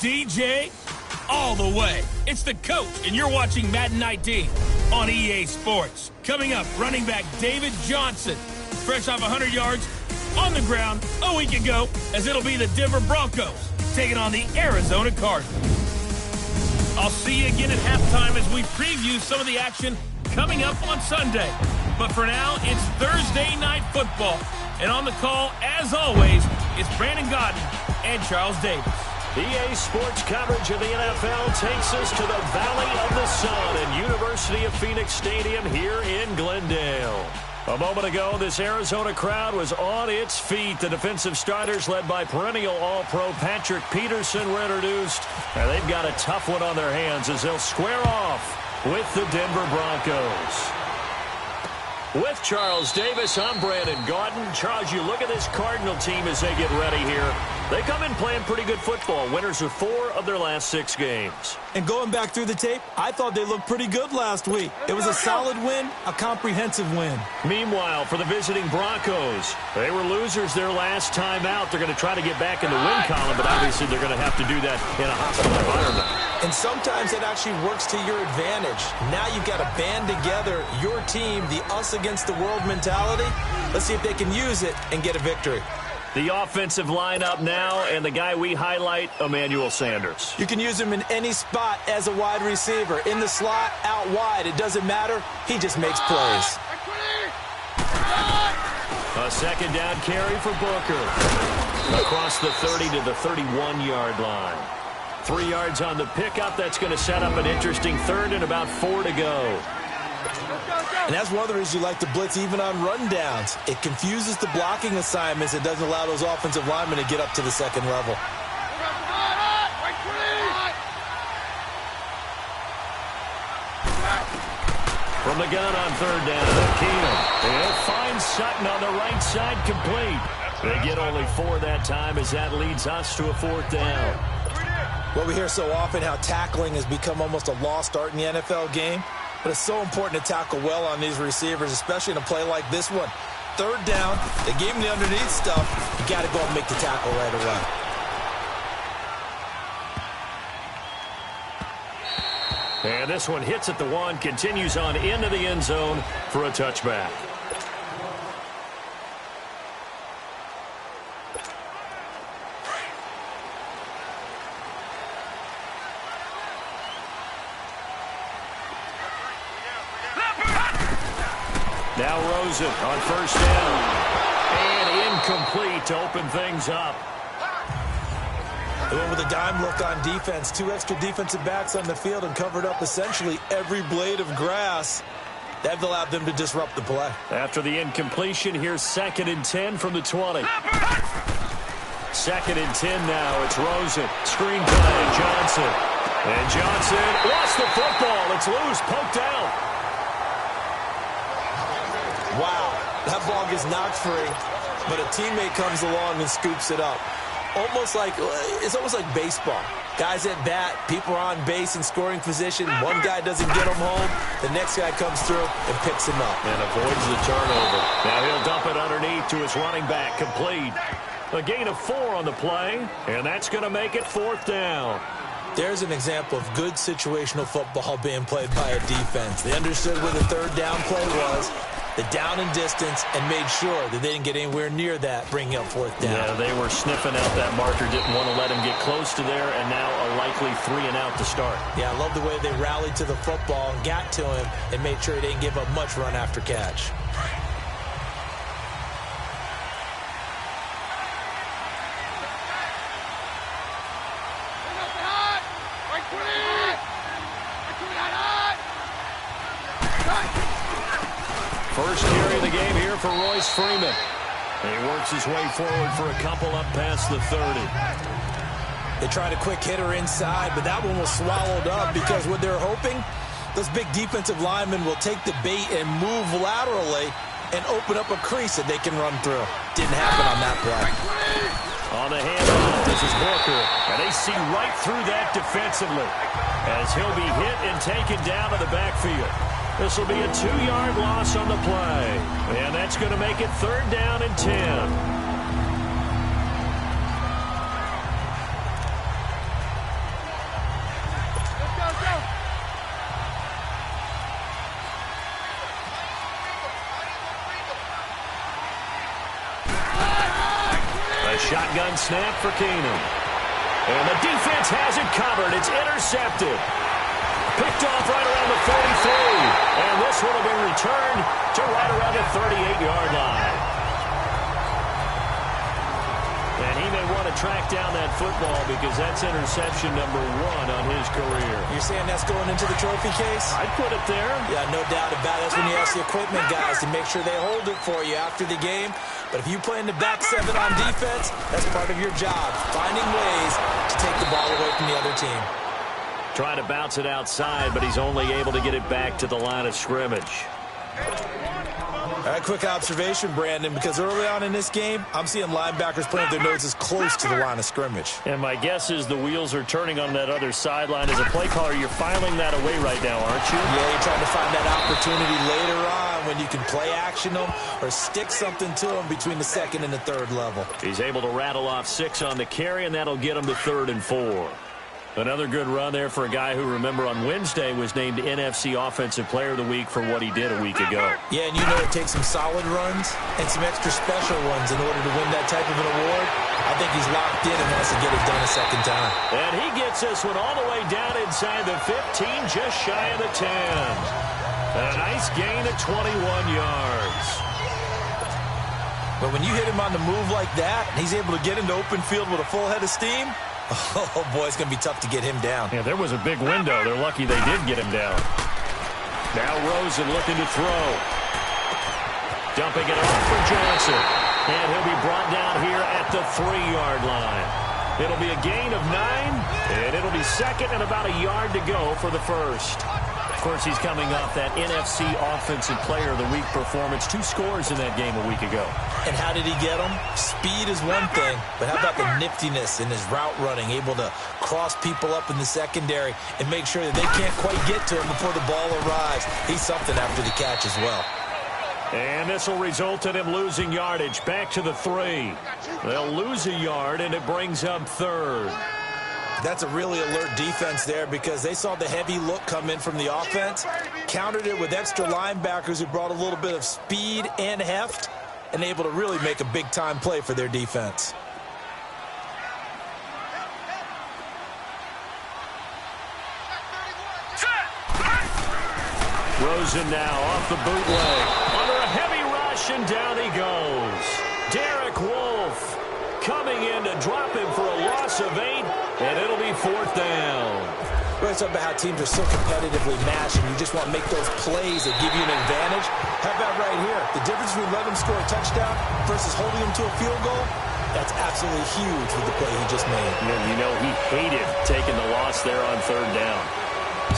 DJ all the way. It's the coach, and you're watching Madden 19 on EA Sports. Coming up, running back David Johnson, fresh off 100 yards on the ground a week ago, as it'll be the Denver Broncos taking on the Arizona Cardinals. I'll see you again at halftime as we preview some of the action coming up on Sunday. But for now, it's Thursday Night Football. And on the call, as always, it's Brandon Gaudin and Charles Davis. EA Sports coverage of the NFL takes us to the Valley of the Sun and University of Phoenix Stadium here in Glendale. A moment ago, this Arizona crowd was on its feet. The defensive starters, led by perennial All-Pro Patrick Peterson, were introduced. And they've got a tough one on their hands as they'll square off with the Denver Broncos. With Charles Davis, I'm Brandon Gaudin. Charles, you look at this Cardinal team as they get ready here. They come in playing pretty good football. Winners of 4 of their last 6 games. And going back through the tape, I thought they looked pretty good last week. It was a solid win, a comprehensive win. Meanwhile, for the visiting Broncos, they were losers their last time out. They're going to try to get back in the win column, but obviously they're going to have to do that in a hostile environment. And sometimes it actually works to your advantage. Now you've got to band together your team, the us against the world mentality. Let's see if they can use it and get a victory. The offensive lineup now, and the guy we highlight, Emmanuel Sanders. You can use him in any spot as a wide receiver. In the slot, out wide, it doesn't matter. He just makes plays. A second down carry for Booker. Across the 30 to the 31-yard line. 3 yards on the pickup. That's going to set up an interesting third and about 4 to go. And that's one of the reasons you like to blitz even on rundowns. It confuses the blocking assignments. It doesn't allow those offensive linemen to get up to the second level. From the gun on third down, Keenum. He'll find Sutton on the right side, complete. They get only 4 that time as that leads us to a 4th down. Well, we hear so often how tackling has become almost a lost art in the NFL game. But it's so important to tackle well on these receivers, especially in a play like this one. Third down, they gave him the underneath stuff. You got to go and make the tackle right away. And this one hits at the 1, continues on into the end zone for a touchback. Now Rosen on first down. And incomplete to open things up. They went with a dime look on defense. 2 extra defensive backs on the field and covered up essentially every blade of grass. That allowed them to disrupt the play. After the incompletion, here's 2nd and 10 from the 20. 2nd and 10 now. It's Rosen. Screen play. Johnson. And Johnson lost the football. It's loose. Poked out. Wow, that ball gets knocked free, but a teammate comes along and scoops it up. It's almost like baseball. Guys at bat, people are on base in scoring position. One guy doesn't get him home. The next guy comes through and picks him up. And avoids the turnover. Now he'll dump it underneath to his running back, complete. A gain of 4 on the play, and that's going to make it 4th down. There's an example of good situational football being played by a defense. They understood where the third down play was, the down and distance, and made sure that they didn't get anywhere near that, bringing up 4th down. Yeah, they were sniffing out that marker, didn't want to let him get close to there, and now a likely 3 and out to start. Yeah, I love the way they rallied to the football and got to him and made sure he didn't give up much run after catch. First carry of the game here for Royce Freeman. And he works his way forward for a couple up past the 30. They tried a quick hitter inside, but that one was swallowed up because what they're hoping, those big defensive linemen will take the bait and move laterally and open up a crease that they can run through. Didn't happen on that play. On the handoff, this is Booker. And they see right through that defensively as he'll be hit and taken down to the backfield. This will be a 2-yard loss on the play. And that's going to make it 3rd down and 10. A shotgun snap for Keenum. And the defense has it covered. It's intercepted. Picked off right around the 33. And this one will be returned to right around the 38-yard line. And he may want to track down that football because that's interception number 1 on his career. You're saying that's going into the trophy case? I'd put it there. Yeah, no doubt about it. That's when you ask the equipment guys to make sure they hold it for you after the game. But if you play in the back 7 on defense, that's part of your job, finding ways to take the ball away from the other team. Trying to bounce it outside, but he's only able to get it back to the line of scrimmage. All right, quick observation, Brandon, because early on in this game, I'm seeing linebackers playing their noses close to the line of scrimmage. And my guess is the wheels are turning on that other sideline. As a play caller, you're filing that away right now, aren't you? Yeah, you're trying to find that opportunity later on when you can play action them or stick something to them between the 2nd and the 3rd level. He's able to rattle off 6 on the carry, and that'll get him to 3rd and 4. Another good run there for a guy who, remember, on Wednesday was named NFC Offensive Player of the Week for what he did a week ago. Yeah, and you know it takes some solid runs and some extra special ones in order to win that type of an award. I think he's locked in and wants to get it done a second time. And he gets this one all the way down inside the 15, just shy of the 10. A nice gain of 21 yards. But when you hit him on the move like that, and he's able to get into open field with a full head of steam, oh, boy, it's going to be tough to get him down. Yeah, there was a big window. They're lucky they did get him down. Now Rosen looking to throw. Dumping it off for Johnson. And he'll be brought down here at the 3-yard line. It'll be a gain of 9, and it'll be 2nd and about a yard to go for the first. Of course, he's coming off that NFC Offensive Player of the Week performance. 2 scores in that game a week ago. And how did he get them? Speed is one thing, but how about the niftiness in his route running, able to cross people up in the secondary and make sure that they can't quite get to him before the ball arrives. He's something after the catch as well. And this will result in him losing yardage back to the 3. They'll lose a yard, and it brings up 3rd. That's a really alert defense there because they saw the heavy look come in from the offense, countered it with extra linebackers who brought a little bit of speed and heft, and able to really make a big-time play for their defense. Rosen now off the bootleg. Under a heavy rush, and down he goes. Derek Wolfe coming in to drop him for a loss of 8, and it'll be 4th down. We're talking about how teams are so competitively matched, and you just want to make those plays that give you an advantage. How about right here? The difference between letting him score a touchdown versus holding him to a field goal, that's absolutely huge with the play he just made. And you know he hated taking the loss there on 3rd down.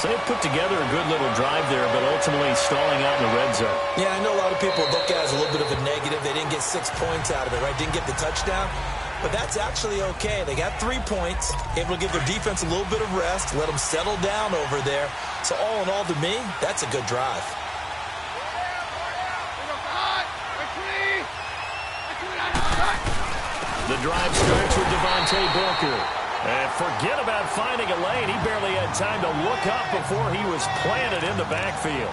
So they put together a good little drive there, but ultimately stalling out in the red zone. Yeah, I know a lot of people look at it as a little bit of a negative. They didn't get 6 points out of it, right? Didn't get the touchdown. But that's actually okay. They got 3 points, able to give their defense a little bit of rest, let them settle down over there. So all in all, to me, that's a good drive. The drive starts with Devontae Booker. And forget about finding a lane. He barely had time to look up before he was planted in the backfield.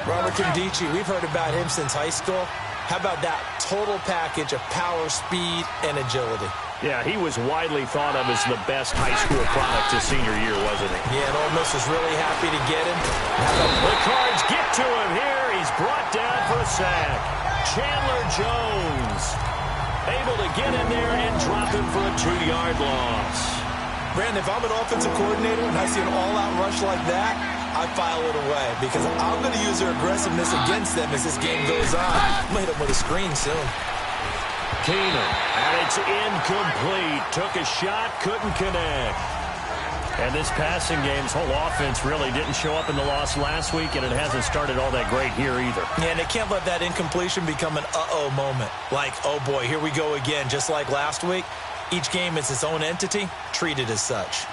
Robert Nkemdiche, we've heard about him since high school. How about that total package of power, speed, and agility? Yeah, he was widely thought of as the best high school product his senior year, wasn't he? Yeah, and Ole Miss was really happy to get him. The Cards get to him here. He's brought down for a sack. Chandler Jones able to get in there and drop him for a 2-yard loss. Brandon, if I'm an offensive coordinator and I see an all-out rush like that, I file it away because I'm going to use their aggressiveness against them as this game goes on. I'm going to hit them with a screen soon. Keenum, and it's incomplete. Took a shot, couldn't connect. And this passing game's whole offense really didn't show up in the loss last week, and it hasn't started all that great here either. Yeah, and they can't let that incompletion become an uh-oh moment. Like, oh boy, here we go again, just like last week. Each game is its own entity, treated as such.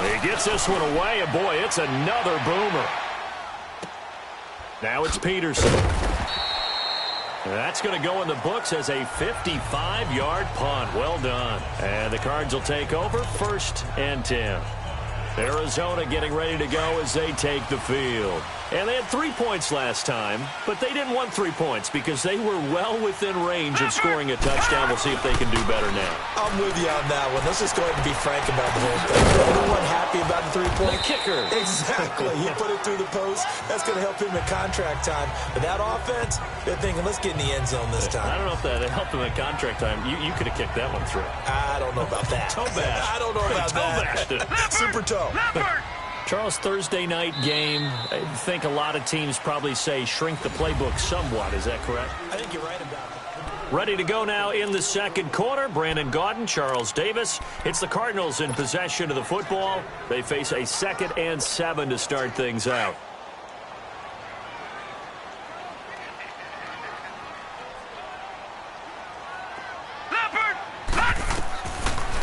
He gets this one away, and boy, it's another boomer. Now it's Peterson. That's going to go in the books as a 55-yard punt. Well done. And the Cards will take over 1st and 10. Arizona getting ready to go as they take the field. And they had 3 points last time, but they didn't want 3 points because they were well within range of scoring a touchdown. We'll see if they can do better now. I'm with you on that one. Let's just go ahead and be frank about the whole thing. Anyone happy about the 3-point? The kicker. Exactly. He put it through the post. That's going to help him in contract time. But that offense, they're thinking, let's get in the end zone this time. I don't know if that helped him in contract time. You could have kicked that one through. I don't know about that. Toe bash. I don't know about that. Super toe. Charles, Thursday night game. I think a lot of teams probably say shrink the playbook somewhat. Is that correct? I think you're right about that. Ready to go now in the second quarter. Brandon Gaudin, Charles Davis. It's the Cardinals in possession of the football. They face a 2nd and 7 to start things out.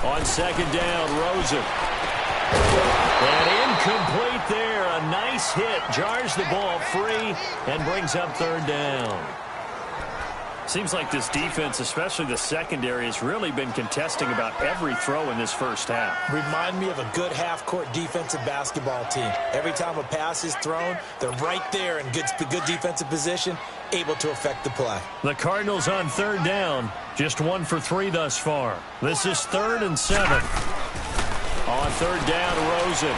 On 2nd down, Rosen. And incomplete there. A nice hit. Jars the ball free and brings up 3rd down. Seems like this defense, especially the secondary, has really been contesting about every throw in this first half. Remind me of a good half-court defensive basketball team. Every time a pass is thrown, they're right there in good defensive position, able to affect the play. The Cardinals on 3rd down, just 1 for 3 thus far. This is 3rd and 7. On 3rd down, Rosen.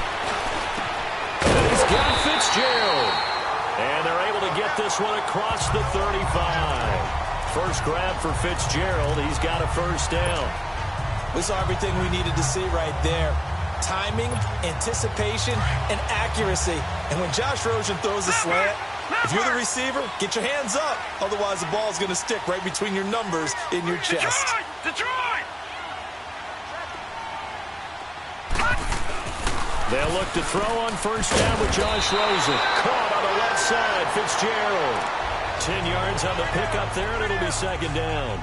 And he's got Fitzgerald. And they're able to get this one across the 35. First grab for Fitzgerald. He's got a 1st down. We saw everything we needed to see right there. Timing, anticipation, and accuracy. And when Josh Rosen throws a slant, if you're the receiver, get your hands up. Otherwise, the ball is going to stick right between your numbers in your chest. Detroit! They'll look to throw on 1st down with Josh Rosen. Caught on the left side, Fitzgerald. 10 yards on the pickup there, and it'll be 2nd down.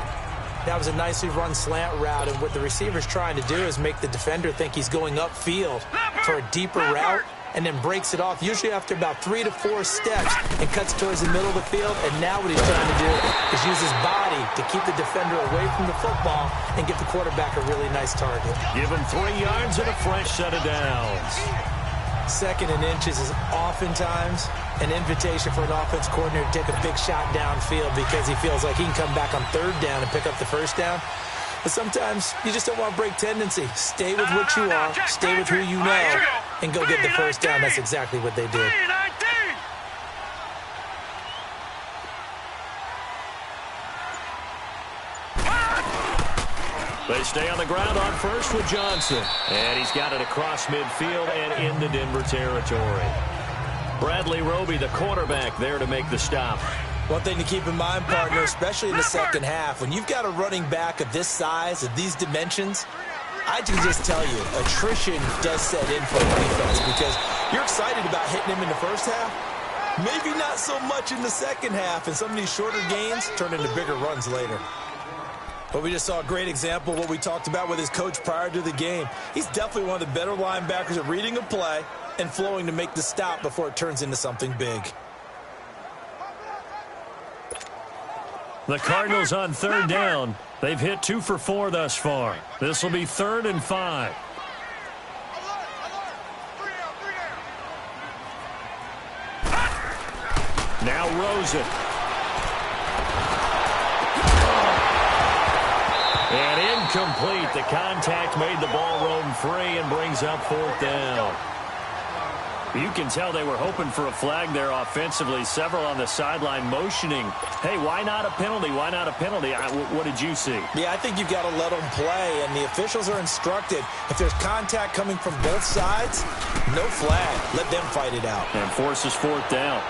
That was a nicely run slant route, and what the receiver's trying to do is make the defender think he's going upfield for a deeper route, and then breaks it off, usually after about 3 to 4 steps, and cuts towards the middle of the field. And now what he's trying to do is use his body to keep the defender away from the football and get the quarterback a really nice target. Give him 3 yards and a fresh set of downs. 2nd and inches is oftentimes an invitation for an offense coordinator to take a big shot downfield because he feels like he can come back on 3rd down and pick up the 1st down. But sometimes you just don't want to break tendency. Stay with what you are, stay with who you know, and go get the 1st down. That's exactly what they did. They stay on the ground on 1st with Johnson. And he's got it across midfield and into Denver territory. Bradley Roby, the quarterback, there to make the stop. One thing to keep in mind, partner, especially in the second half, when you've got a running back of this size, of these dimensions, I can just tell you, attrition does set in for the defense because you're excited about hitting him in the first half. Maybe not so much in the second half, and some of these shorter gains turn into bigger runs later. But we just saw a great example of what we talked about with his coach prior to the game. He's definitely one of the better linebackers at reading a play and flowing to make the stop before it turns into something big. The Cardinals on 3rd down. They've hit 2 for 4 thus far. This will be 3rd and 5. Now Rosen. And incomplete. The contact made the ball roam free and brings up 4th down. You can tell they were hoping for a flag there offensively. Several on the sideline motioning. Hey, why not a penalty? Why not a penalty? What did you see? Yeah, I think you've got to let them play, and the officials are instructed. If there's contact coming from both sides, no flag. Let them fight it out. And forces 4th down.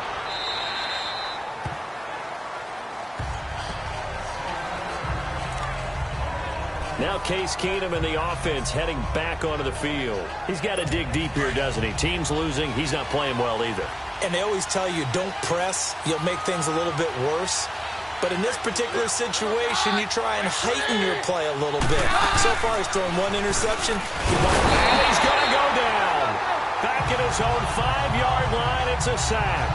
Now Case Keenum in the offense heading back onto the field. He's got to dig deep here, doesn't he? Team's losing. He's not playing well either. And they always tell you, don't press. You'll make things a little bit worse. But in this particular situation, you try and heighten your play a little bit. So far, he's thrown 1 interception. And he's going to go down. Back at his own 5-yard line. It's a sack.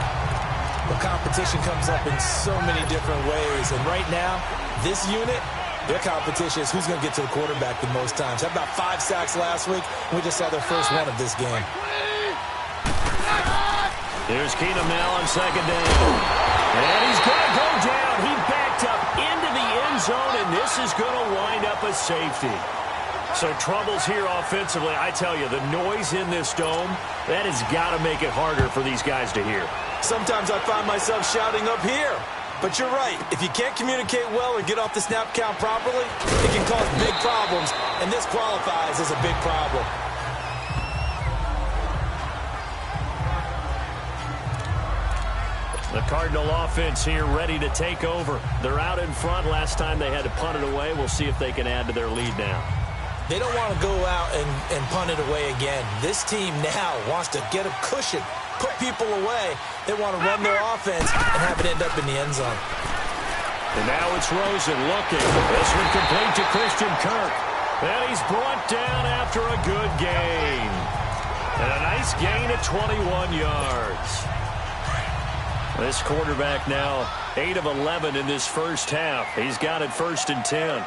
The competition comes up in so many different ways. And right now, this unit, their competition is who's going to get to the quarterback the most times. Had about 5 sacks last week, and we just saw their first one of this game. Here's Keenum now on second down. And he's going to go down. He backed up into the end zone, and this is going to wind up a safety. So troubles here offensively. I tell you, the noise in this dome, that has got to make it harder for these guys to hear. Sometimes I find myself shouting up here. But you're right. If you can't communicate well or get off the snap count properly, it can cause big problems, and this qualifies as a big problem. The Cardinal offense here ready to take over. They're out in front. Last time they had to punt it away. We'll see if they can add to their lead now. They don't want to go out and punt it away again. This team now wants to get a cushion, put people away. They want to run their offense and have it end up in the end zone. And now it's Rosen looking. This one complete to Christian Kirk. And he's brought down after a good gain. And a nice gain at 21 yards. This quarterback now 8 of 11 in this first half. He's got it 1st and 10.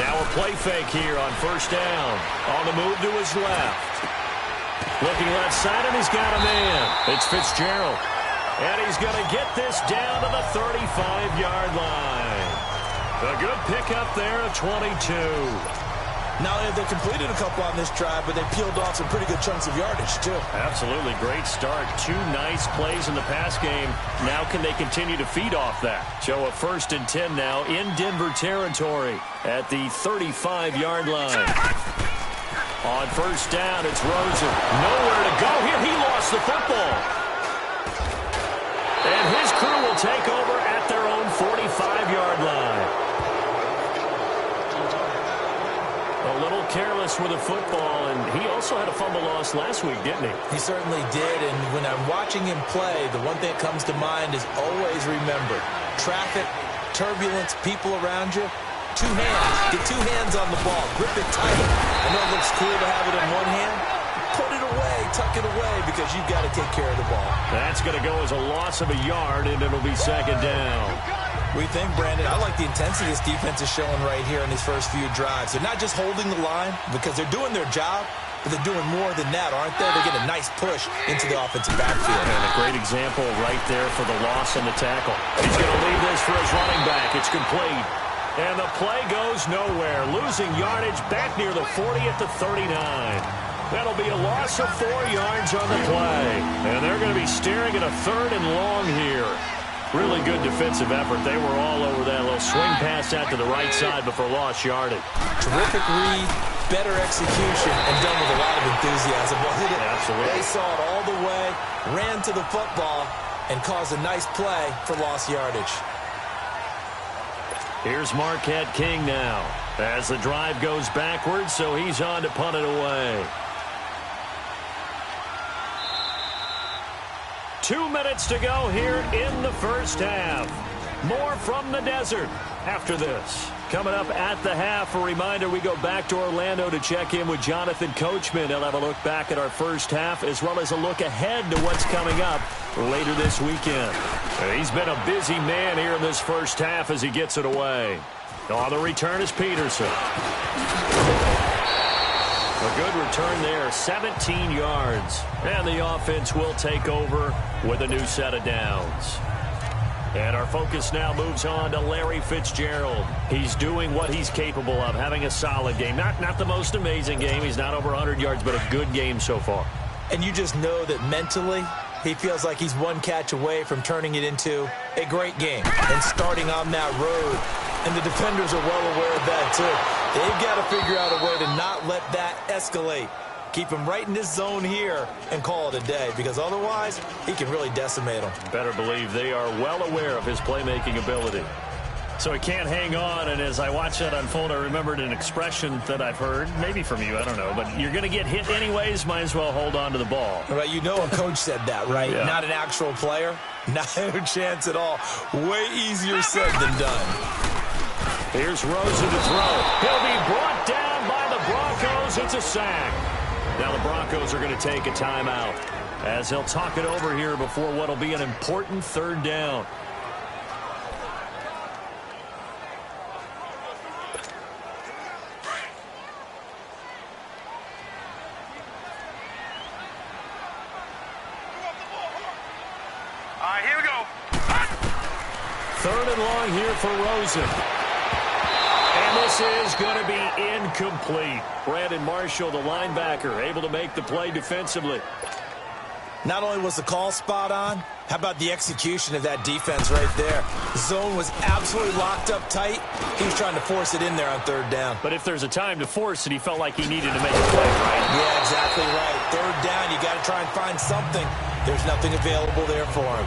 Now a play fake here on 1st down. On the move to his left. Looking left side, and he's got a man. It's Fitzgerald. And he's going to get this down to the 35-yard line. A good pickup there at 22. Not only have they completed a couple on this drive, but they peeled off some pretty good chunks of yardage, too. Absolutely. Great start. 2 nice plays in the pass game. Now can they continue to feed off that? So a 1st and 10 now in Denver territory at the 35-yard line. On 1st down, it's Rosen. Nowhere to go here. He lost the football. And his crew will take over at their own 45-yard line. A little careless with the football, and he also had a fumble loss last week, didn't he? He certainly did, and when I'm watching him play, the one thing that comes to mind is always remember, traffic, turbulence, people around you, 2 hands. Get 2 hands on the ball. Grip it tight. I know it looks cool to have it in one hand. Put it away, tuck it away, because you've got to take care of the ball. That's going to go as a loss of a yard, and it'll be 2nd down. We think, Brandon, I like the intensity this defense is showing right here in these first few drives. They're not just holding the line because they're doing their job, but they're doing more than that, aren't they? They get a nice push into the offensive backfield. And a great example right there for the loss and the tackle. He's going to leave this for his running back. It's complete. And the play goes nowhere. Losing yardage back near the 40 at the 39. That'll be a loss of 4 yards on the play. And they're going to be staring at a 3rd and long here. Really good defensive effort. They were all over that little swing pass out to the right side before lost yardage. Terrific read, better execution, and done with a lot of enthusiasm. Absolutely. They saw it all the way, ran to the football, and caused a nice play for lost yardage. Here's Marquette King now as the drive goes backwards, so he's on to punt it away. 2 minutes to go here in the first half. More from the desert after this. Coming up at the half, a reminder, we go back to Orlando to check in with Jonathan Coachman. He'll have a look back at our first half as well as a look ahead to what's coming up later this weekend. He's been a busy man here in this first half as he gets it away. On the return is Peterson. A good return there, 17 yards. And the offense will take over with a new set of downs. And our focus now moves on to Larry Fitzgerald. He's doing what he's capable of, having a solid game. Not the most amazing game. He's not over 100 yards, but a good game so far. And you just know that mentally, he feels like he's one catch away from turning it into a great game and starting on that road. And the defenders are well aware of that, too. They've got to figure out a way to not let that escalate. Keep him right in this zone here and call it a day, because otherwise he can really decimate them. Better believe they are well aware of his playmaking ability. So he can't hang on, and as I watch that unfold, I remembered an expression that I've heard, maybe from you, I don't know, but you're going to get hit anyways, might as well hold on to the ball. Right, you know a coach said that, right? Yeah. Not an actual player. No chance at all. Way easier said than done. Here's Rosen to throw. He'll be brought down by the Broncos. It's a sack. Now the Broncos are going to take a timeout as they'll talk it over here before what will be an important 3rd down. right, here we go. Third and long here for Rosen. And this is going to be incomplete. Brandon Marshall, the linebacker, able to make the play defensively. Not only was the call spot on, how about the execution of that defense right there? The zone was absolutely locked up tight. He was trying to force it in there on third down. But if there's a time to force it, he felt like he needed to make a play, right? Yeah, exactly right. Third down, you got to try and find something. There's nothing available there for him.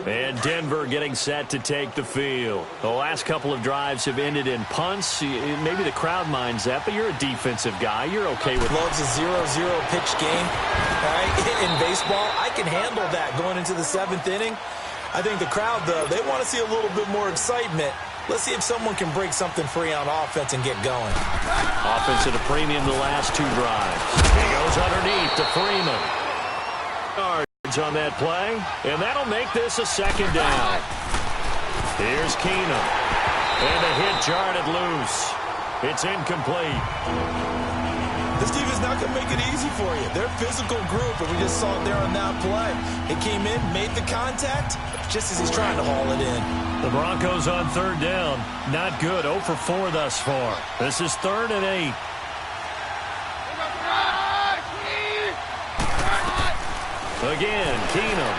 And Denver getting set to take the field. The last couple of drives have ended in punts. Maybe the crowd minds that, but you're a defensive guy. You're okay with it. Loves a 0-0 pitch game. Right? In baseball, I can handle that going into the 7th inning. I think the crowd, though, they want to see a little bit more excitement. Let's see if someone can break something free on offense and get going. Offense at a premium the last 2 drives. He goes underneath to Freeman. On that play, and that'll make this a second down. Here's Keenum, and the hit jarred it loose. It's incomplete. This team is not going to make it easy for you. They're a physical group, and we just saw it there on that play. It came in, made the contact, just as he's trying to haul it in. The Broncos on third down. Not good. 0 for 4 thus far. This is 3rd and 8. Again, Keenum.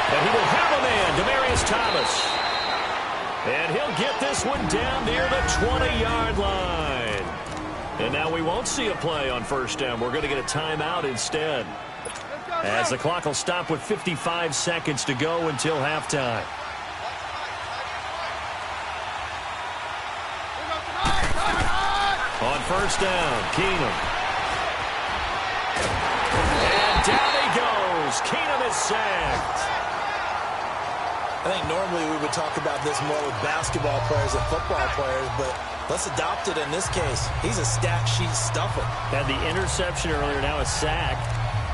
And he will have a man, Demaryius Thomas. And he'll get this one down near the 20-yard line. And now we won't see a play on first down. We're going to get a timeout instead, as the clock will stop with 55 seconds to go until halftime. On first down, Keenum. And down he goes. Keenum is sacked. I think normally we would talk about this more with basketball players and football players, but let's adopt it in this case. He's a stat sheet stuffer. Had the interception earlier, now a sack.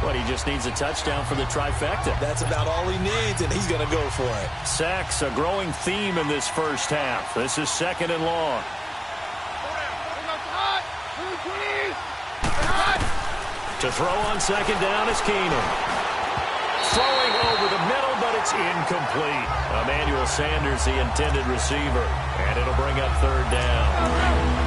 What, he just needs a touchdown for the trifecta. That's about all he needs, and he's going to go for it. Sacks, a growing theme in this first half. This is 2nd and long. To throw on second down is Keenum. Throwing over the middle, but it's incomplete. Emmanuel Sanders, the intended receiver. And it'll bring up third down.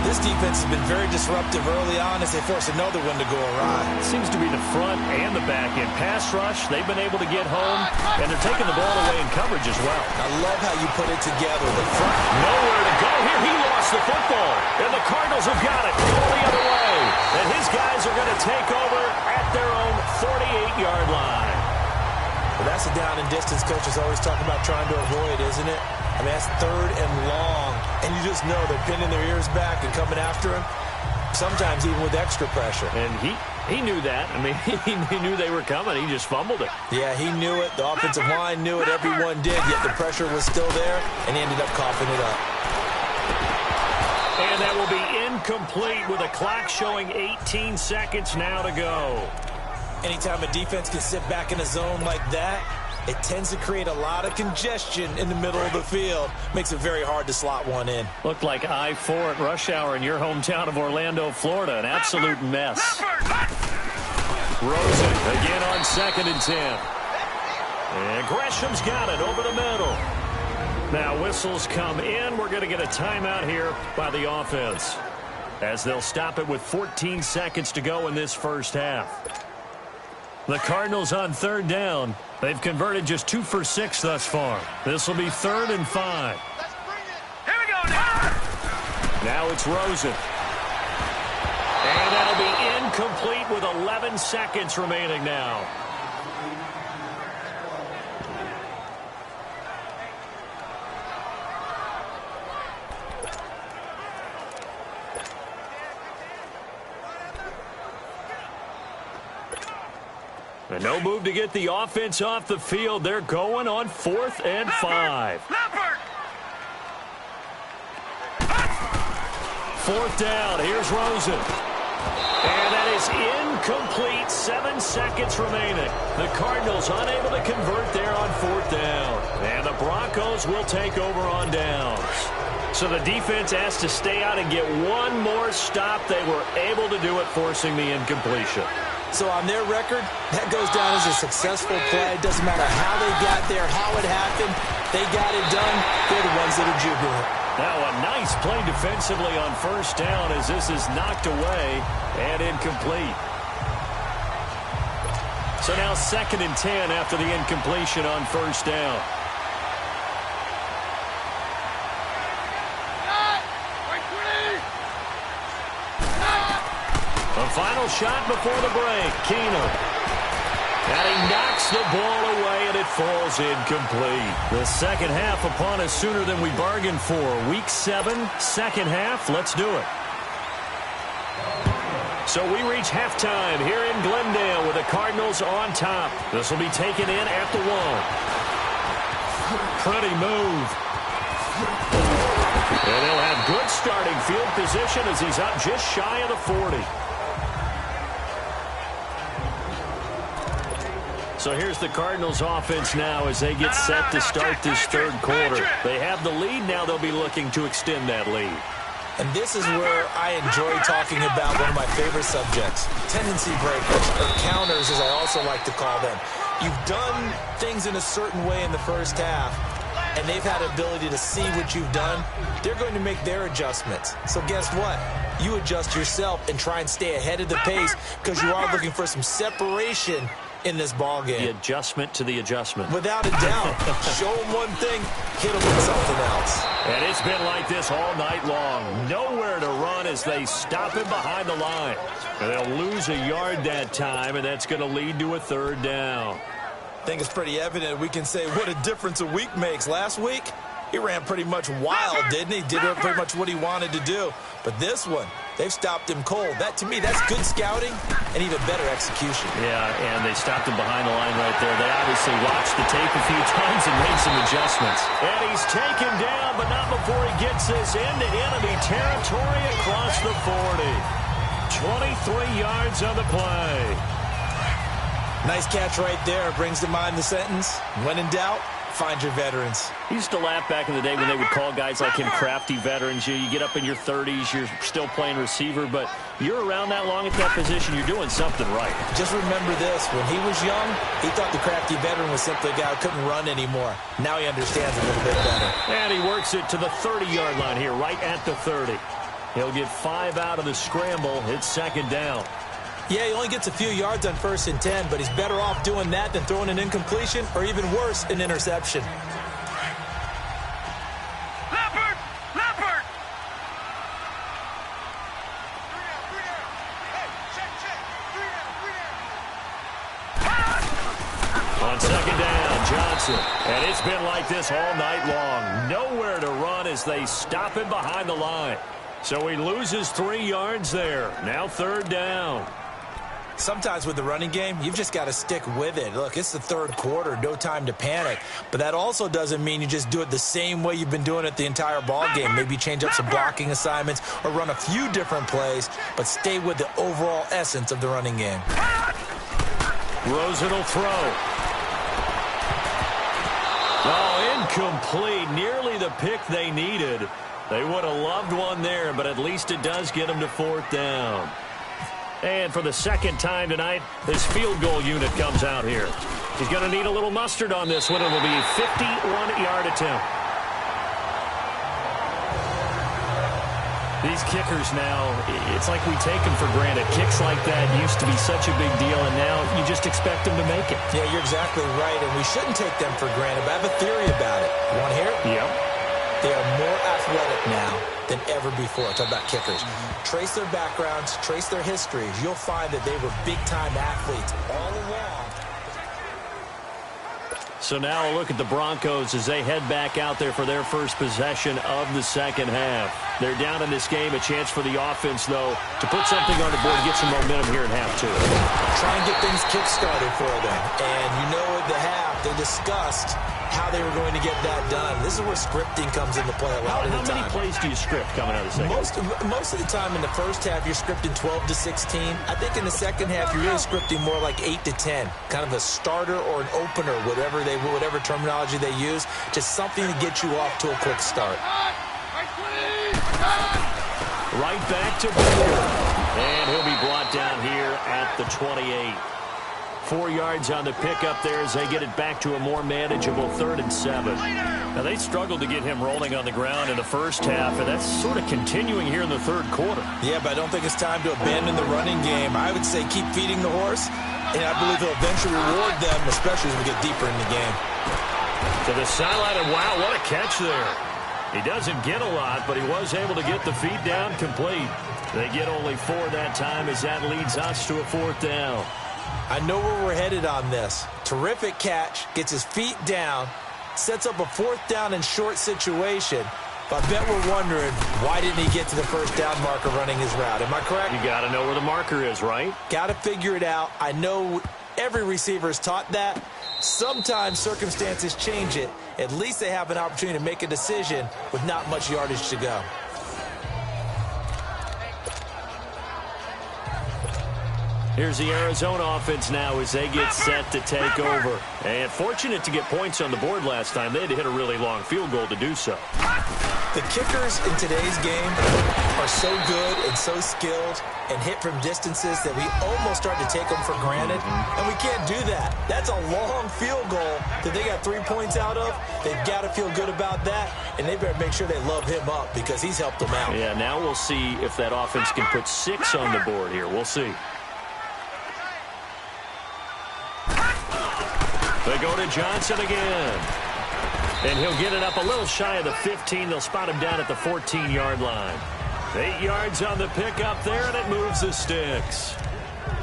This defense has been very disruptive early on as they force another one to go awry. It seems to be the front and the back end. Pass rush, they've been able to get home, and they're taking the ball away in coverage as well. I love how you put it together. The front. Nowhere to go here. He lost the football. And the Cardinals have got it all the other way. And his guys are going to take over at their own 48-yard line. Well, that's a down and distance coaches always talk about trying to avoid, isn't it? I mean, that's 3rd and long. And you just know they're pinning their ears back and coming after him, sometimes even with extra pressure. And he knew that. I mean, he knew they were coming. He just fumbled it. Yeah, he knew it. The offensive line knew it. Everyone did, yet the pressure was still there, and he ended up coughing it up. And that will be incomplete with a clock showing 18 seconds now to go. Anytime a defense can sit back in a zone like that, it tends to create a lot of congestion in the middle of the field. Makes it very hard to slot one in. Looked like I-4 at rush hour in your hometown of Orlando, Florida. An absolute mess. Rosen again on 2nd and 10. And Gresham's got it over the middle. Now whistles come in. We're going to get a timeout here by the offense, as they'll stop it with 14 seconds to go in this first half. The Cardinals on third down. They've converted just 2 for 6 thus far. This will be 3rd and 5. Here we go now. Now it's Rosen. And that'll be incomplete with 11 seconds remaining now. And no move to get the offense off the field. They're going on 4th and 5. 4th down. Here's Rosen. And that is incomplete. 7 seconds remaining. The Cardinals unable to convert there on 4th down. And the Broncos will take over on downs. So the defense asked to stay out and get one more stop. They were able to do it, forcing the incompletion. So on their record, that goes down as a successful play. It doesn't matter how they got there, how it happened. They got it done. They're the ones that are jubilant. Now a nice play defensively on first down as this is knocked away and incomplete. So now 2nd and 10 after the incompletion on first down. A final shot before the break. Keenum. And he knocks the ball away, and it falls incomplete. The second half upon us sooner than we bargained for. Week 7, second half. Let's do it. So we reach halftime here in Glendale with the Cardinals on top. This will be taken in at the 1. Pretty move. And they'll have good starting field position as he's up just shy of the 40. So here's the Cardinals offense now as they get set to start this third quarter. They have the lead now. They'll be looking to extend that lead. And this is where I enjoy talking about one of my favorite subjects, tendency breakers, or counters as I also like to call them. You've done things in a certain way in the first half, and they've had the ability to see what you've done. They're going to make their adjustments. So guess what? You adjust yourself and try and stay ahead of the pace because you are looking for some separation in this ball game. The adjustment to the adjustment. Without a doubt. Show them one thing, hit them with something else. And it's been like this all night long. Nowhere to run as they stop him behind the line. And they'll lose a yard that time, and that's going to lead to a third down. I think it's pretty evident we can say what a difference a week makes. Last week, he ran pretty much wild, didn't he? Did pretty much what he wanted to do. But this one, they've stopped him cold. That, to me, that's good scouting and even better execution. Yeah, and they stopped him behind the line right there. They obviously watched the tape a few times and made some adjustments. And he's taken down, but not before he gets this into enemy territory across the 40. 23 yards on the play. Nice catch right there. Brings to mind the sentence, when in doubt, find your veterans. I used to laugh back in the day when they would call guys like him crafty veterans. You get up in your 30s, you're still playing receiver, but you're around that long at that position, you're doing something right. Just remember this. When he was young, he thought the crafty veteran was simply a guy who couldn't run anymore. Now he understands a little bit better. And he works it to the 30-yard line here, right at the 30. He'll get 5 out of the scramble. It's second down. Yeah, he only gets a few yards on 1st and 10, but he's better off doing that than throwing an incompletion or even worse, an interception. Leopard! Leopard! On second down, Johnson. And it's been like this all night long. Nowhere to run as they stop him behind the line. So he loses 3 yards there. Now third down. Sometimes with the running game, you've just got to stick with it. Look, it's the third quarter, no time to panic. But that also doesn't mean you just do it the same way you've been doing it the entire ball game. Maybe change up some blocking assignments or run a few different plays, but stay with the overall essence of the running game. Rosen will throw. Oh, incomplete. Nearly the pick they needed. They would have loved one there, but at least it does get them to 4th down. And for the second time tonight, his field goal unit comes out here. He's going to need a little mustard on this one. It will be a 51-yard attempt. These kickers now, it's like we take them for granted. Kicks like that used to be such a big deal, and now you just expect them to make it. Yeah, you're exactly right, and we shouldn't take them for granted, but I have a theory about it. You want to hear it? Yep. They are more athletic now than ever before. Talk about kickers. Trace their backgrounds, trace their histories. You'll find that they were big-time athletes all along. So now a look at the Broncos as they head back out there for their first possession of the second half. They're down in this game. A chance for the offense, though, to put something on the board and get some momentum here in half 2. Try and get things kick-started for them. And you know at the half, they discussed how they were going to get that done. This is where scripting comes into play a lot of the time. How many plays do you script coming out of the second? Most of the time in the first half, you're scripting 12 to 16. I think in the second half, you're really scripting more like 8 to 10. Kind of a starter or an opener, whatever terminology they use. Just something to get you off to a quick start. Right back to Baker. And he'll be brought down here at the 28. 4 yards on the pickup there as they get it back to a more manageable 3rd and 7. Now, they struggled to get him rolling on the ground in the first half, and that's sort of continuing here in the 3rd quarter. Yeah, but I don't think it's time to abandon the running game. I would say keep feeding the horse, and I believe he'll eventually reward them, especially as we get deeper in the game. To the sideline, and wow, what a catch there. He doesn't get a lot, but he was able to get the feet down complete. They get only 4 that time as that leads us to a 4th down. I know where we're headed on this. Terrific catch, gets his feet down, sets up a 4th down and short situation. But I bet we're wondering, why didn't he get to the 1st down marker running his route? Am I correct? You got to know where the marker is, right? Got to figure it out. I know every receiver is taught that. Sometimes circumstances change it. At least they have an opportunity to make a decision with not much yardage to go. Here's the Arizona offense now as they get set to take over. And fortunate to get points on the board last time. They had to hit a really long field goal to do so. The kickers in today's game are so good and so skilled and hit from distances that we almost start to take them for granted. And we can't do that. That's a long field goal that they got 3 points out of. They've got to feel good about that. And they better make sure they love him up because he's helped them out. Yeah, now we'll see if that offense can put 6 on the board here. We'll see. They go to Johnson again. And he'll get it up a little shy of the 15. They'll spot him down at the 14-yard line. 8 yards on the pickup there, and it moves the sticks.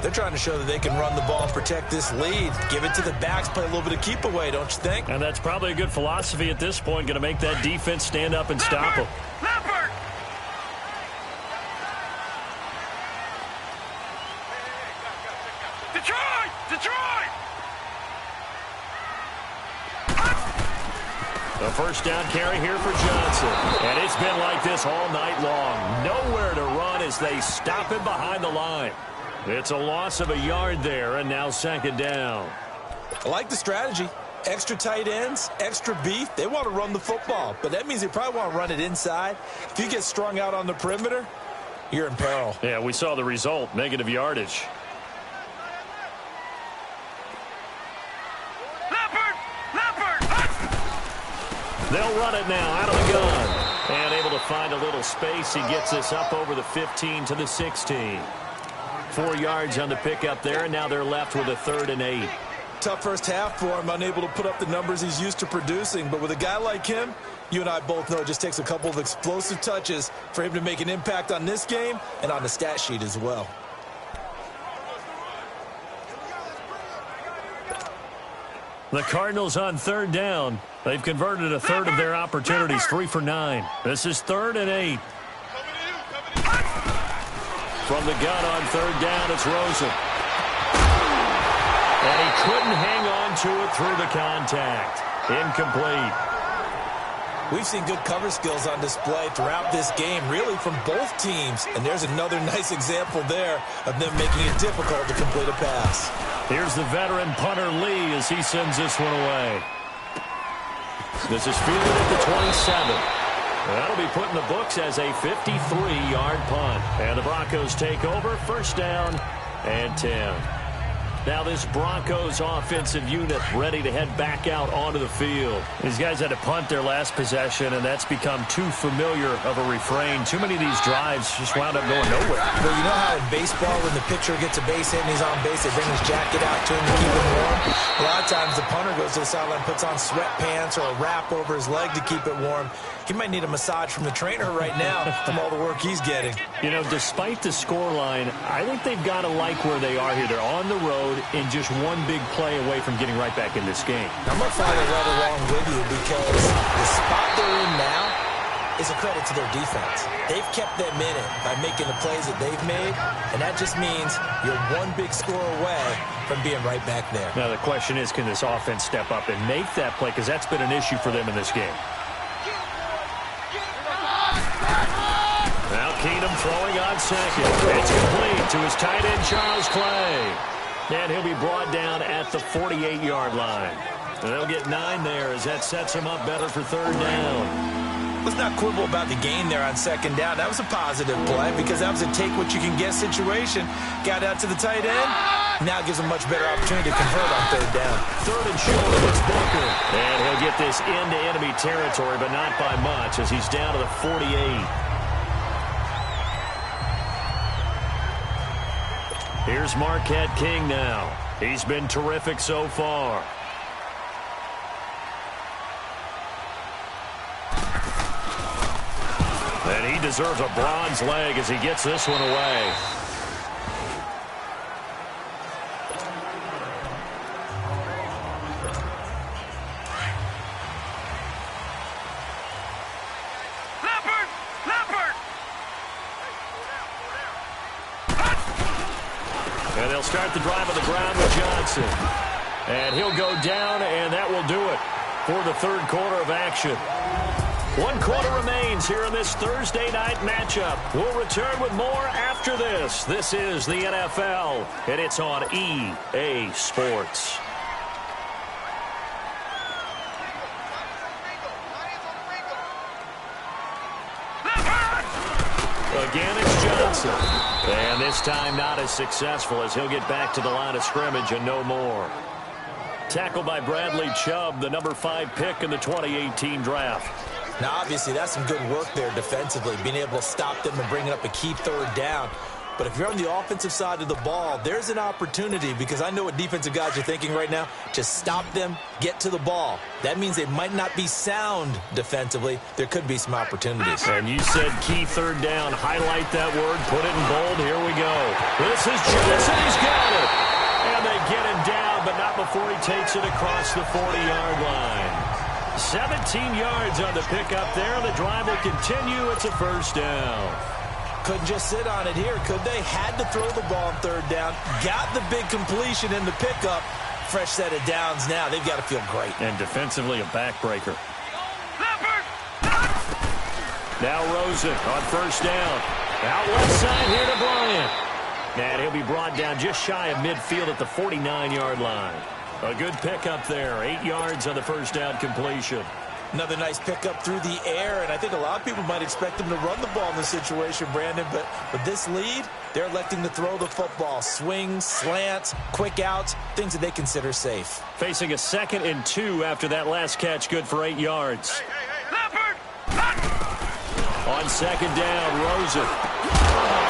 They're trying to show that they can run the ball and protect this lead. Give it to the backs, play a little bit of keep away, don't you think? And that's probably a good philosophy at this point. Going to make that defense stand up and stop them. Leopard! Detroit! Detroit! The 1st down carry here for Johnson. And it's been like this all night long. Nowhere to run as they stop him behind the line. It's a loss of a yard there, and now 2nd down. I like the strategy. Extra tight ends, extra beef. They want to run the football, but that means they probably want to run it inside. If you get strung out on the perimeter, you're in peril. Yeah, we saw the result, negative yardage. They'll run it now out of the gun. And able to find a little space. He gets us up over the 15 to the 16. 4 yards on the pickup there, and now they're left with a 3rd and 8. Tough first half for him, unable to put up the numbers he's used to producing. But with a guy like him, you and I both know it just takes a couple of explosive touches for him to make an impact on this game and on the stat sheet as well. The Cardinals on 3rd down. They've converted a 1/3 of their opportunities, 3 for 9. This is 3rd and 8. From the gun on 3rd down, it's Rosen. And he couldn't hang on to it through the contact. Incomplete. We've seen good cover skills on display throughout this game, really from both teams. And there's another nice example there of them making it difficult to complete a pass. Here's the veteran punter Lee as he sends this one away. This is fielded at the 27. That'll be put in the books as a 53-yard punt. And the Broncos take over, 1st down and 10. Now this Broncos offensive unit ready to head back out onto the field. These guys had to punt their last possession, and that's become too familiar of a refrain. Too many of these drives just wound up going nowhere. Well, you know how in baseball when the pitcher gets a base hit and he's on base, they bring his jacket out to him to keep him warm? A lot of times the punter goes to the sideline, puts on sweatpants or a wrap over his leg to keep it warm. He might need a massage from the trainer right now from all the work he's getting. You know, despite the scoreline, I think they've got to like where they are here. They're on the road and just one big play away from getting right back in this game. I'm going to follow right along with you because the spot they're in now is a credit to their defense. They've kept them in it by making the plays that they've made, and that just means you're one big score away from being right back there. Now the question is, can this offense step up and make that play? Because that's been an issue for them in this game. Now Keenum throwing on 2nd. It's complete to his tight end, Charles Clay. And he'll be brought down at the 48-yard line. And they'll get 9 there as that sets him up better for 3rd down. Let's not quibble about the gain there on second down. That was a positive play because that was a take-what-you-can-get situation. Got out to the tight end. Now gives him much better opportunity to convert on third down. Third and short, it's Booker. And he'll get this into enemy territory, but not by much as he's down to the 48. Here's Marquette King now. He's been terrific so far. And he deserves a bronze leg as he gets this one away. And they'll start the drive on the ground with Johnson. And he'll go down, and that will do it for the third quarter of action. 1 quarter remains here in this Thursday night matchup. We'll return with more after this. This is the NFL, and it's on EA Sports. Again, it's Johnson. And this time not as successful as he'll get back to the line of scrimmage and no more. Tackled by Bradley Chubb, the number 5 pick in the 2018 draft. Now, obviously, that's some good work there defensively, being able to stop them and bringing up a key third down. But if you're on the offensive side of the ball, there's an opportunity because I know what defensive guys are thinking right now. Just stop them, get to the ball. That means they might not be sound defensively. There could be some opportunities. And you said key third down. Highlight that word. Put it in bold. Here we go. This is Johnson. He's got it. And they get him down, but not before he takes it across the 40-yard line. 17 yards on the pickup there. The drive will continue. It's a first down. Couldn't just sit on it here, could they? Had to throw the ball on third down. Got the big completion in the pickup. Fresh set of downs now. They've got to feel great. And defensively, a backbreaker. Now Rosen on first down. Out left side here to Bryant. And he'll be brought down just shy of midfield at the 49-yard line. A good pickup there. 8 yards on the first down completion. Another nice pickup through the air, and I think a lot of people might expect them to run the ball in this situation, Brandon, but with this lead, they're electing to throw the football. Swings, slants, quick outs, things that they consider safe. Facing a 2nd and 2 after that last catch, good for 8 yards. On second down, Rosen.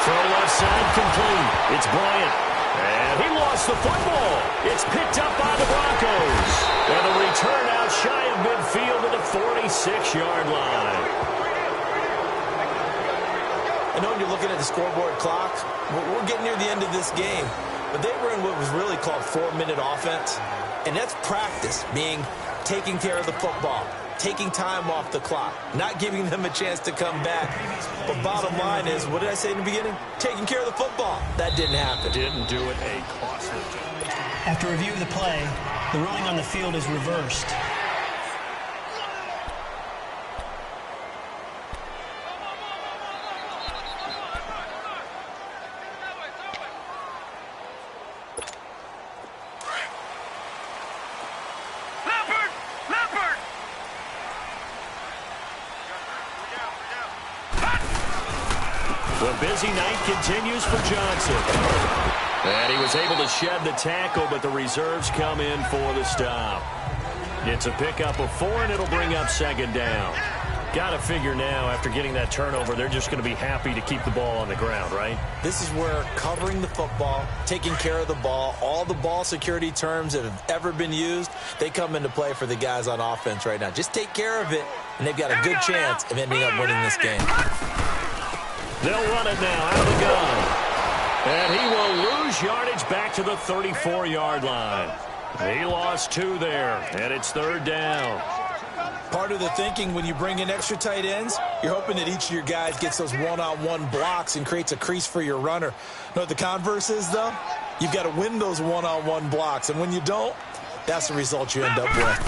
Throw left side complete. It's Bryant. And he lost the football. It's picked up by the Broncos. And the return out shy of midfield at the 46-yard line. I know when you're looking at the scoreboard clock, we're getting near the end of this game. But they were in what was really called 4-minute offense. And that's practice, meaning taking care of the football, taking time off the clock, not giving them a chance to come back. But bottom line is, what did I say in the beginning? Taking care of the football. That didn't happen. Didn't do it. A costly job. After review of the play, the ruling on the field is reversed. The busy night continues for Johnson. And he was able to shed the tackle, but the reserves come in for the stop. It's a pickup of 4, and it'll bring up second down. Got to figure now, after getting that turnover, they're just going to be happy to keep the ball on the ground, right? This is where covering the football, taking care of the ball, all the ball security terms that have ever been used, they come into play for the guys on offense right now. Just take care of it, and they've got a good chance of ending up winning this game. They'll run it now out of the gun. And he will lose yardage back to the 34-yard line. He lost 2 there, and it's third down. Part of the thinking when you bring in extra tight ends, you're hoping that each of your guys gets those one-on-one blocks and creates a crease for your runner. Know what the converse is, though? You've got to win those one-on-one blocks, and when you don't, that's the result you end up with.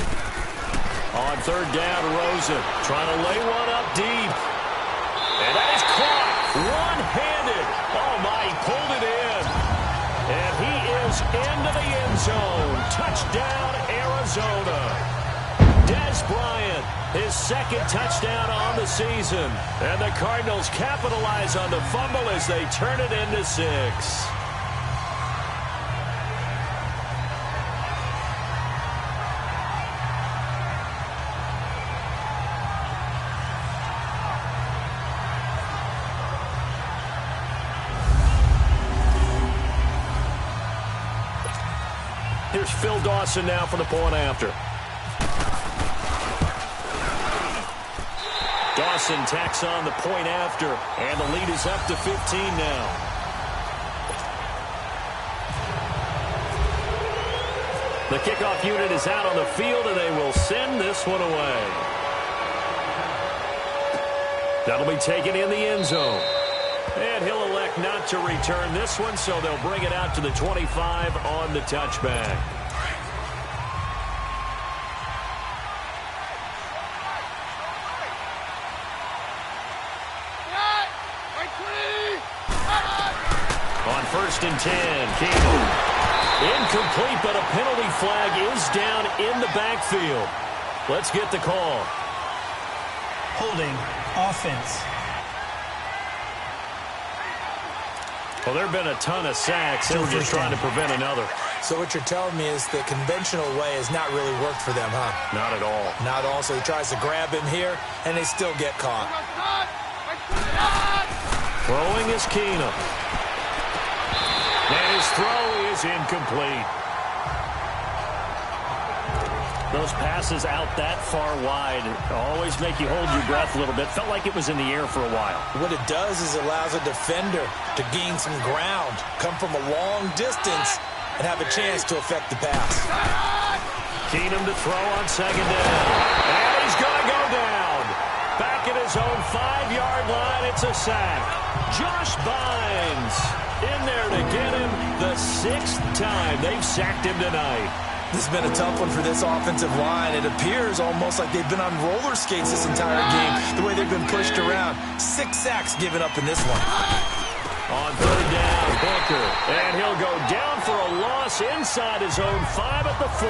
On third down, Rosen trying to lay one up deep. And that is caught one-handed. Oh, my, he pulled it in. And he is into the end zone. Touchdown, Arizona. Dez Marquise Bryant, his second touchdown on the season. And the Cardinals capitalize on the fumble as they turn it into 6. Here's Phil Dawson now for the point after. Dawson tacks on the point after, and the lead is up to 15 now. The kickoff unit is out on the field, and they will send this one away. That'll be taken in the end zone. And he'll elect not to return this one, so they'll bring it out to the 25 on the touchback. On 1st and 10, Keenum. Incomplete, but a penalty flag is down in the backfield. Let's get the call. Holding, offense. Well, there have been a ton of sacks. They were just trying to prevent another. So what you're telling me is the conventional way has not really worked for them, huh? Not at all. Not all. So he tries to grab him here, and they still get caught. Throwing is Keenum. And his throw is incomplete. Those passes out that far wide always make you hold your breath a little bit. Felt like it was in the air for a while. What it does is it allows a defender to gain some ground, come from a long distance, and have a chance to affect the pass. Keenum to throw on 2nd down. And he's going to go down. Back at his own 5-yard line, it's a sack. Josh Bynes in there to get him the 6th time they've sacked him tonight. This has been a tough one for this offensive line. It appears almost like they've been on roller skates this entire game, the way they've been pushed around. 6 sacks given up in this one. On 3rd down, Booker. And he'll go down for a loss inside his own 5 at the 4.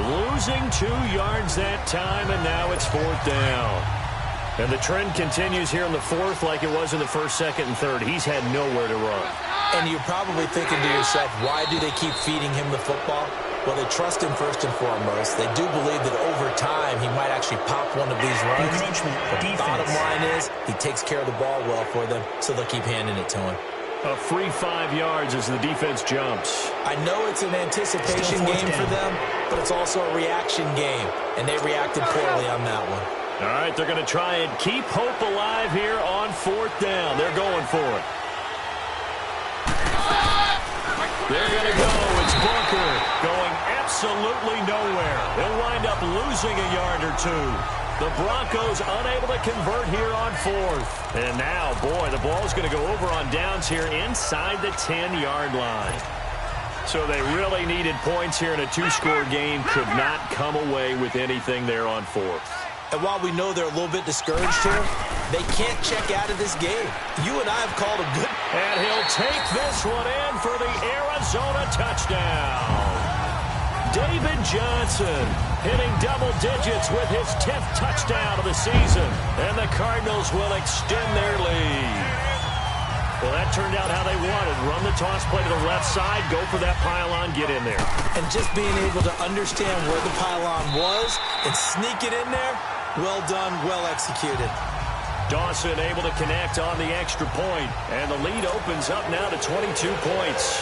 Losing 2 yards that time, and now it's 4th down. And the trend continues here in the 4th like it was in the 1st, 2nd, and 3rd. He's had nowhere to run. And you're probably thinking to yourself, why do they keep feeding him the football? Well, they trust him first and foremost. They do believe that over time he might actually pop one of these runs. But the bottom line is he takes care of the ball well for them, so they'll keep handing it to him. A free 5 yards as the defense jumps. I know it's an anticipation game for them, but it's also a reaction game, and they reacted poorly on that one. All right, they're going to try and keep hope alive here on 4th down. They're going for it. They're going to go. It's Booker going absolutely nowhere. They'll wind up losing a yard or 2. The Broncos unable to convert here on 4th. And now, boy, the ball's going to go over on downs here inside the 10-yard line. So they really needed points here in a 2-score game. Could not come away with anything there on 4th. And while we know they're a little bit discouraged here, they can't check out of this game. You and I have called a good... And he'll take this one in for the Arizona touchdown. David Johnson hitting double digits with his 10th touchdown of the season. And the Cardinals will extend their lead. Well, that turned out how they wanted. Run the toss play to the left side, go for that pylon, get in there. And just being able to understand where the pylon was and sneak it in there, well done, well executed. Dawson able to connect on the extra point, and the lead opens up now to 22 points.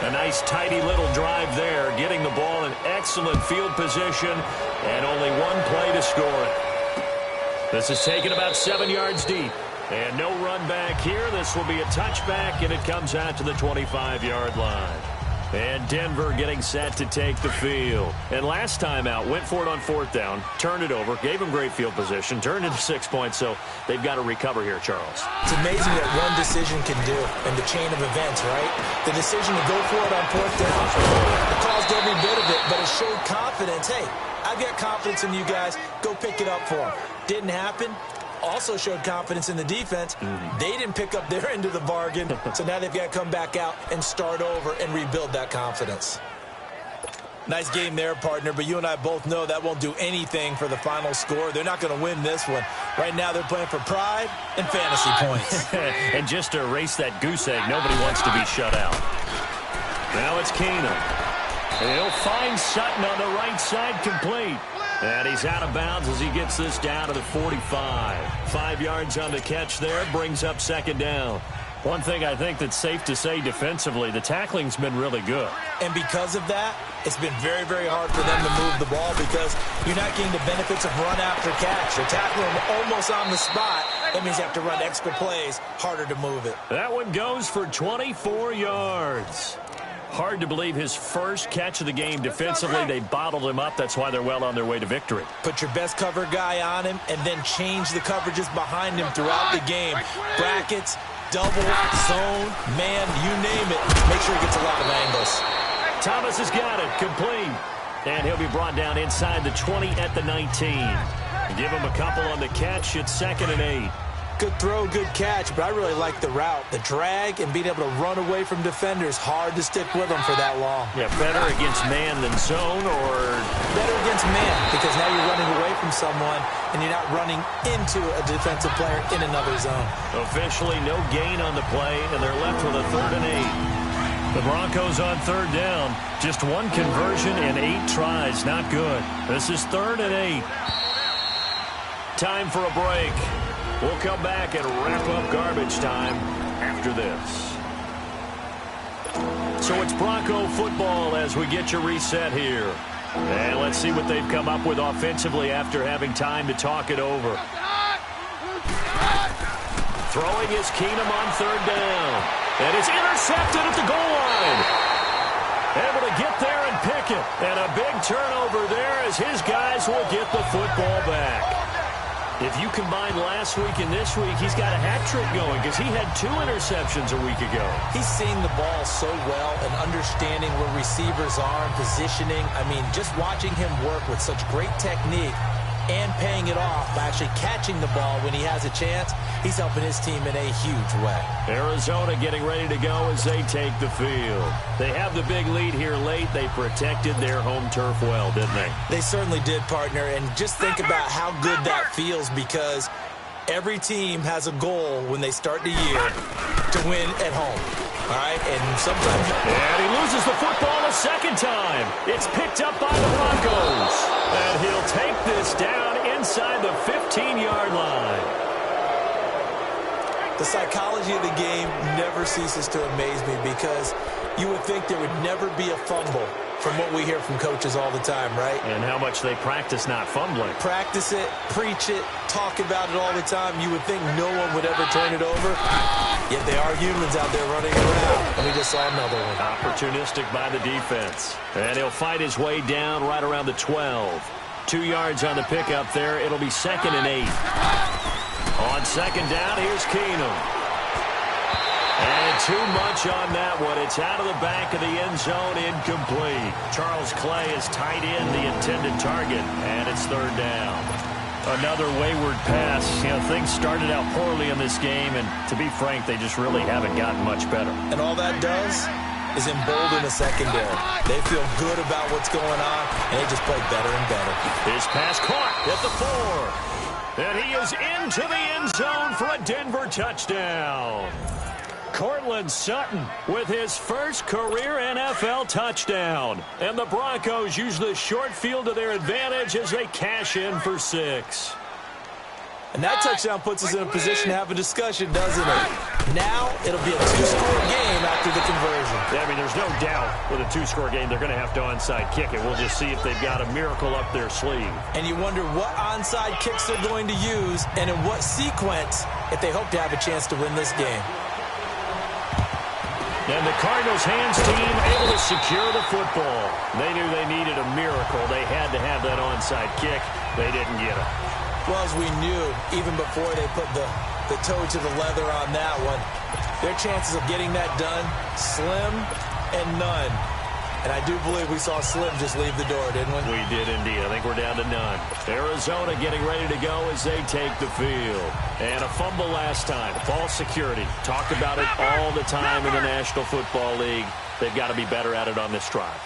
A nice tidy little drive there, getting the ball in excellent field position, and only 1 play to score it. This is taken about 7 yards deep, and no run back here. This will be a touchback, and it comes out to the 25-yard line. And Denver getting set to take the field. And last time out, went for it on 4th down, turned it over, gave them great field position, turned into 6 points, so they've got to recover here, Charles. It's amazing what one decision can do in the chain of events, right? The decision to go for it on 4th down, it caused every bit of it, but it showed confidence. Hey, I've got confidence in you guys. Go pick it up for them. Didn't happen. Also showed confidence in the defense. They didn't pick up their end of the bargain, so now they've got to come back out and start over and rebuild that confidence. Nice game there, partner, but you and I both know that won't do anything for the final score. They're not going to win this one. Right now they're playing for pride and fantasy points. And just to erase that goose egg, nobody wants to be shut out. Now it's Keenum. He'll find Sutton on the right side, complete. And he's out of bounds as he gets this down to the 45. 5 yards on the catch there, brings up second down. One thing I think that's safe to say defensively, the tackling's been really good. And because of that, it's been very, very hard for them to move the ball because you're not getting the benefits of run after catch. You're tackling them almost on the spot. That means you have to run extra plays, harder to move it. That one goes for 24 yards. Hard to believe his first catch of the game defensively. They bottled him up. That's why they're well on their way to victory. Put your best cover guy on him and then change the coverages behind him throughout the game. Brackets, double, zone, man, you name it. Make sure he gets a lot of angles. Thomas has got it, complete. And he'll be brought down inside the 20 at the 19. Give him a couple on the catch. It's 2nd and 8. Good throw, good catch, but I really like the route. The drag and being able to run away from defenders, hard to stick with them for that long. Yeah, better against man than zone, or? Better against man, because now you're running away from someone and you're not running into a defensive player in another zone. Officially no gain on the play, and they're left with a 3rd and 8. The Broncos on 3rd down. Just one conversion in 8 tries. Not good. This is 3rd and 8. Time for a break. We'll come back and wrap up garbage time after this. So it's Bronco football as we get you reset here. And let's see what they've come up with offensively after having time to talk it over. Throwing is Keenum on 3rd down. And it's intercepted at the goal line. Able to get there and pick it. And a big turnover there as his guys will get the football back. If you combine last week and this week, he's got a hat trick going because he had 2 interceptions a week ago. He's seeing the ball so well and understanding where receivers are and positioning. I mean, just watching him work with such great technique and paying it off by actually catching the ball when he has a chance, he's helping his team in a huge way. Arizona getting ready to go as they take the field. They have the big lead here late. They protected their home turf well, didn't they? They certainly did, partner. And just think about how good that feels because every team has a goal when they start the year to win at home. All right, and sometimes... And he loses the football a second time. It's picked up by the Broncos. And he'll take this down inside the 15-yard line. The psychology of the game never ceases to amaze me because you would think there would never be a fumble from what we hear from coaches all the time, right? And how much they practice not fumbling. Practice it, preach it, talk about it all the time. You would think no one would ever turn it over. Yet they are humans out there running around. And we just saw another one. Opportunistic by the defense. And he'll fight his way down right around the 12. 2 yards on the pickup there. It'll be 2nd and 8. On 2nd down, here's Keenum. And too much on that one. It's out of the back of the end zone, incomplete. Charles Clay has tied in the intended target, and it's 3rd down. Another wayward pass. You know, things started out poorly in this game, and to be frank, they just really haven't gotten much better. And all that does is embolden the secondary. They feel good about what's going on, and they just play better and better. His pass caught at the 4. And he is into the end zone for a Denver touchdown. Courtland Sutton with his first career NFL touchdown. And the Broncos use the short field to their advantage as they cash in for 6. And that touchdown puts us in a position to have a discussion, doesn't it? Now it'll be a 2-score game after the conversion. Yeah, I mean, there's no doubt with a 2-score game they're going to have to onside kick it. We'll just see if they've got a miracle up their sleeve. And you wonder what onside kicks they're going to use and in what sequence if they hope to have a chance to win this game. And the Cardinals' hands team able to secure the football. They knew they needed a miracle. They had to have that onside kick. They didn't get it. Well, as we knew, even before they put the toe to the leather on that one, their chances of getting that done, slim and none. And I do believe we saw Slim just leave the door, didn't we? We did indeed. I think we're down to none. Arizona getting ready to go as they take the field. And a fumble last time. Ball security. Talk about it all the time in the National Football League. They've got to be better at it on this drive.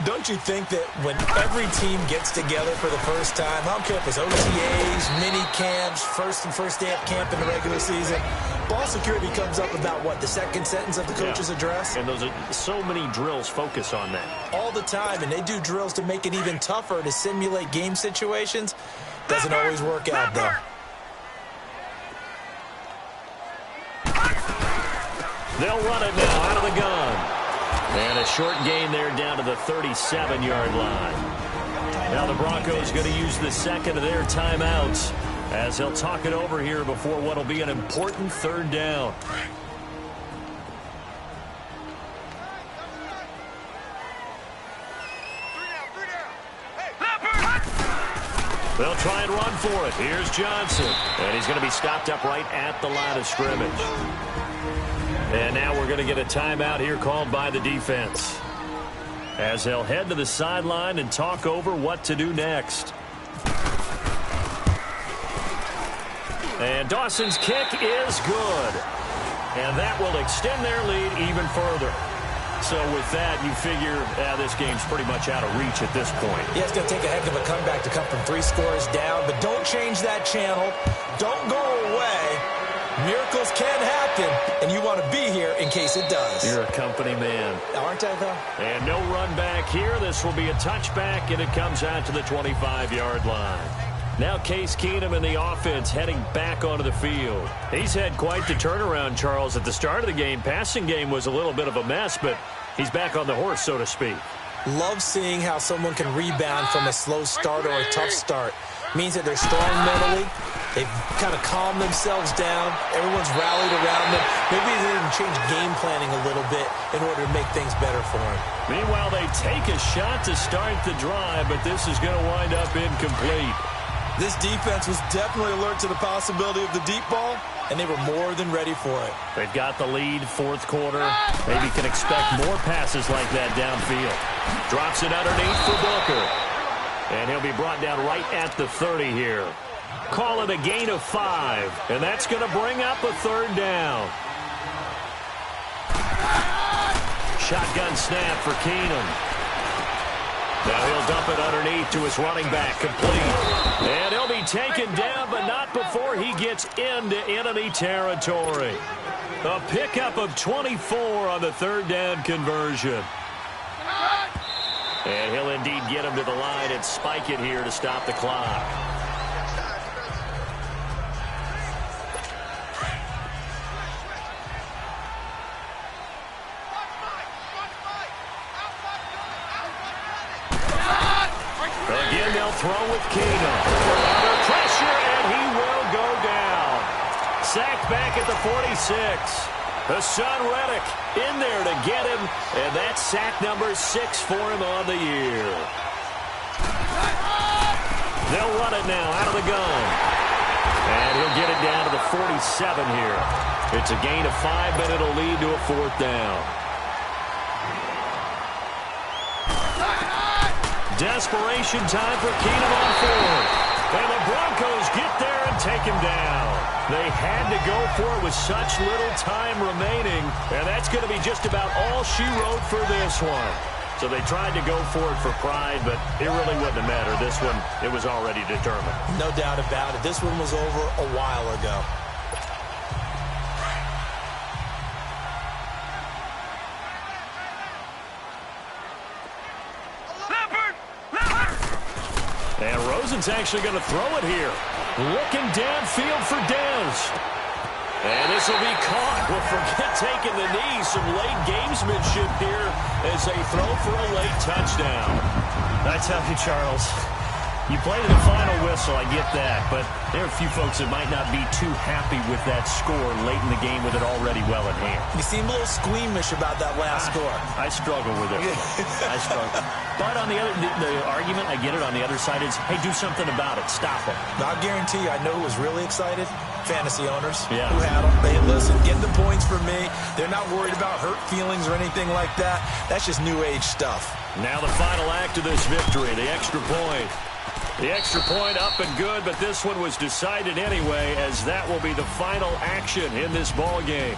Don't you think that when every team gets together for the first time, I don't care if it's OTAs, mini camps, first day of camp in the regular season, ball security comes up about, what, the second sentence of the coach's address? And those are so many drills focus on that. All the time, and they do drills to make it even tougher to simulate game situations. Doesn't always work out, though. They'll run it now out of the gun. And a short gain there down to the 37-yard line. Now the Broncos going to use the second of their timeouts as they'll talk it over here before what will be an important third down. They'll try and run for it. Here's Johnson. And he's going to be stopped up right at the line of scrimmage. And now we're going to get a timeout here called by the defense as they'll head to the sideline and talk over what to do next. And Dawson's kick is good. And that will extend their lead even further. So with that, you figure this game's pretty much out of reach at this point. Yeah, it's going to take a heck of a comeback to come from 3 scores down. But don't change that channel. Don't go away. Miracles can happen, and you want to be here in case it does. You're a company man. Aren't I, though? And no run back here. This will be a touchback, and it comes out to the 25-yard line. Now Case Keenum in the offense heading back onto the field. He's had quite the turnaround, Charles. At the start of the game, passing game was a little bit of a mess, but he's back on the horse, so to speak. Love seeing how someone can rebound from a slow start or a tough start. Means that they're strong mentally. They've kind of calmed themselves down. Everyone's rallied around them. Maybe they didn't change game planning a little bit in order to make things better for them. Meanwhile, they take a shot to start the drive, but this is going to wind up incomplete. This defense was definitely alert to the possibility of the deep ball, and they were more than ready for it. They've got the lead, fourth quarter. Maybe can expect more passes like that downfield. Drops it underneath for Booker. And he'll be brought down right at the 30 here. Call it a gain of 5. And that's going to bring up a third down. Shotgun snap for Keenum. Now he'll dump it underneath to his running back, complete. And he'll be taken down, but not before he gets into enemy territory. A pickup of 24 on the third down conversion. And he'll indeed get him to the line and spike it here to stop the clock. Again, they'll throw with Keenum. Under pressure, and he will go down. Sacked back at the 46. Hassan Reddick in there to get him, and that's sack number 6 for him on the year. They'll run it now out of the gun. And he'll get it down to the 47 here. It's a gain of 5, but it'll lead to a fourth down. Desperation time for Keenum on fourth. And the Broncos get there and take him down. They had to go for it with such little time remaining, and that's going to be just about all she wrote for this one. So they tried to go for it for pride, but it really wouldn't have mattered. This one, it was already determined. No doubt about it. This one was over a while ago. And Rosen's actually going to throw it here. Looking downfield for Dez. And this will be caught. Well, forget taking the knee. Some late gamesmanship here as they throw for a late touchdown. I tell you, Charles, you play to the final whistle, I get that, but there are a few folks that might not be too happy with that score late in the game with it already well in hand. You seem a little squeamish about that last score. I struggle with it. I struggle. But on the argument, I get it, on the other side is, hey, do something about it. Stop them. I'll guarantee you, I know who was really excited. Fantasy owners who had them. They listen, get the points for me. They're not worried about hurt feelings or anything like that. That's just new age stuff. Now the final act of this victory, the extra point. The extra point up and good, but this one was decided anyway, as that will be the final action in this ball game.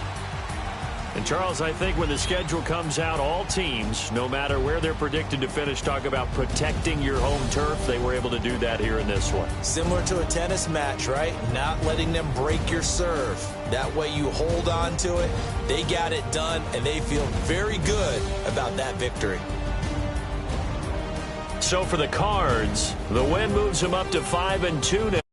And, Charles, I think when the schedule comes out, all teams, no matter where they're predicted to finish, talk about protecting your home turf. They were able to do that here in this one. Similar to a tennis match, right? Not letting them break your serve. That way you hold on to it. They got it done, and they feel very good about that victory. So for the Cards, the win moves them up to 5-2 now.